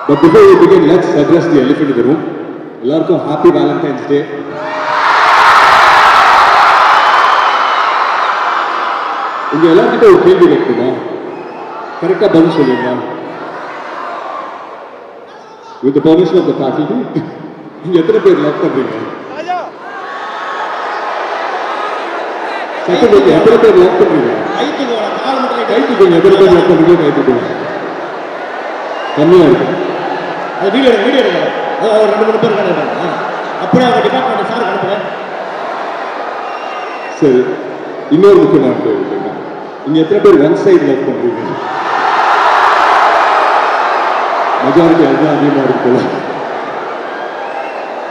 But before we begin, let's address the elephant in the room. எல்லாருக்கும் happy Valentine's Day. உங்க எல்லார்கிட்ட ஒரு கேள்வி கேட்குமா? கரெக்டா பதில் சொல்லுங்க. With the permission of the faculty, நீங்க எத்தனை பேர் லவ் பண்றீங்க? சத்தம் எத்தனை பேர் லவ் பண்றீங்க? கைத்துக்கோங்க. எத்தனை பேர் லவ் பண்றீங்க? கைத்துக்கோங்க. கம்மியா இருக்கு. அது வீடியோ எடுங்க. ஒரு 2-3 பேர் இருக்காங்க. அப்படியே அவங்க டிபார்ட்மெண்ட் சார் அனுப்புங்க. சரி, இன்னொரு முக்கியமான கேள்வி. நீங்க எத்தனை பேர் ஒன் சைடு லவ் பண்றீங்க? மெஜாரிட்டி அதுதான் அதிகமா இருக்குல்ல.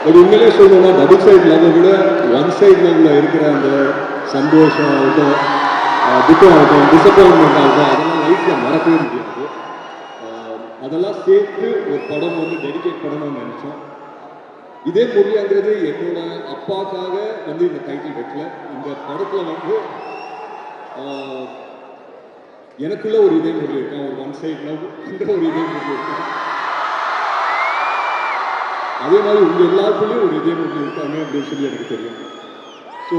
பட் உண்மையிலே சொல்லணும்னா டபுள் சைடு லவ்வை விட ஒன் சைடு லவ்ல இருக்கிற அந்த சந்தோஷம் ஆகட்டும், துக்கம் ஆகட்டும், டிசப்பாயின்மெண்ட் ஆகட்டும், அதெல்லாம் லைஃப்ல மறக்கவே முடியாது. அதெல்லாம் சேர்த்து ஒரு படம் வந்து டெடிகேட் பண்ணணும்னு நினைச்சோம். இதே முரளிங்கிறது என்னோட அப்பாக்காக வந்து இந்த டைட்டில் வைக்கல. இந்த படத்துல வந்து எனக்குள்ள ஒரு இதே முரளி இருக்கான், ஒரு ஒன் சைட் லவ் ஒரு இதே முரளி இருக்கான். அதே மாதிரி உங்க எல்லாருக்குள்ளேயும் ஒரு இதே முரளி இருக்காங்க அப்படின்னு சொல்லி எனக்கு தெரியும். ஸோ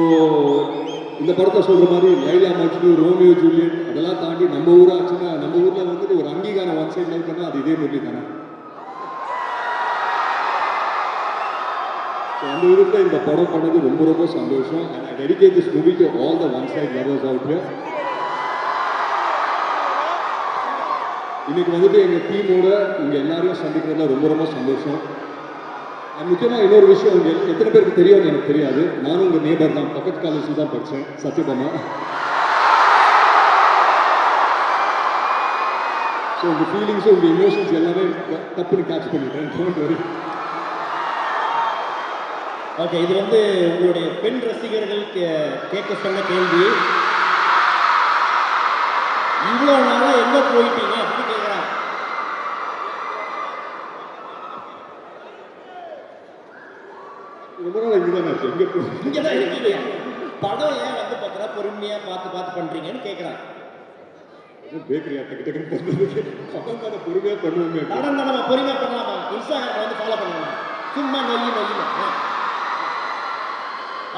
இந்த படத்தை சொல்ற மாதிரி லைலா மஜ்னு, ரோமியோ ஜூலியட் அதெல்லாம் தாண்டி நம்ம ஊராச்சுன்னா நம்ம ஊர்ல வந்துட்டு ஒரு அங்கீகாரம் ஒன் சைட் லவ் பண்ணா அது இதே முரளி தானே. அந்த விதத்தில் இந்த படம் பண்ணது ரொம்ப ரொம்ப சந்தோஷம். And I dedicate this movie to all the one side lovers out here. இன்னைக்கு வந்துட்டு எங்க டீமோட இங்க எல்லாரையும் சந்திக்கிறதுல ரொம்ப ரொம்ப சந்தோஷம். அண்ட் முக்கியமாக இன்னொரு விஷயம், உங்க எத்தனை பேருக்கு தெரியும்னு எனக்கு தெரியாது. நானும் உங்க நேபர் தான், பக்கத்து காலேஜில் தான் படித்தேன், சத்யபாமா. ஸோ உங்கள் ஃபீலிங்ஸும் உங்கள் இமோஷன்ஸ் எல்லாமே தப்புன்னு கேட்ச் பண்ணிட்டேன். Don't worry. ஓகே, இது வந்து உங்களுடைய பெண் ரசிகர்கள் கேட்க சொன்ன கேள்வி. இவ்வளோ நாளாக எங்கே போயிட்டீங்க அப்படின்னு கேட்குறாங்க. ரொம்ப நாள் இங்கே தான் இருக்கு. எங்கே போய் இங்கே தான் இருக்கீங்க. படம் ஏன் வந்து பார்த்தா பொறுமையாக பார்த்து பண்ணுறீங்கன்னு கேட்குறாங்க. பேக்கரி டக்கு பண்ணுறதுக்கு படம் தானே பொறுமையாக பண்ணுவோமே. படம் தானே பொறுமையாக பண்ணலாமா? இன்ஸ்டாகிராம் வந்து ஃபாலோ பண்ணலாம். சும்மா நொய்யு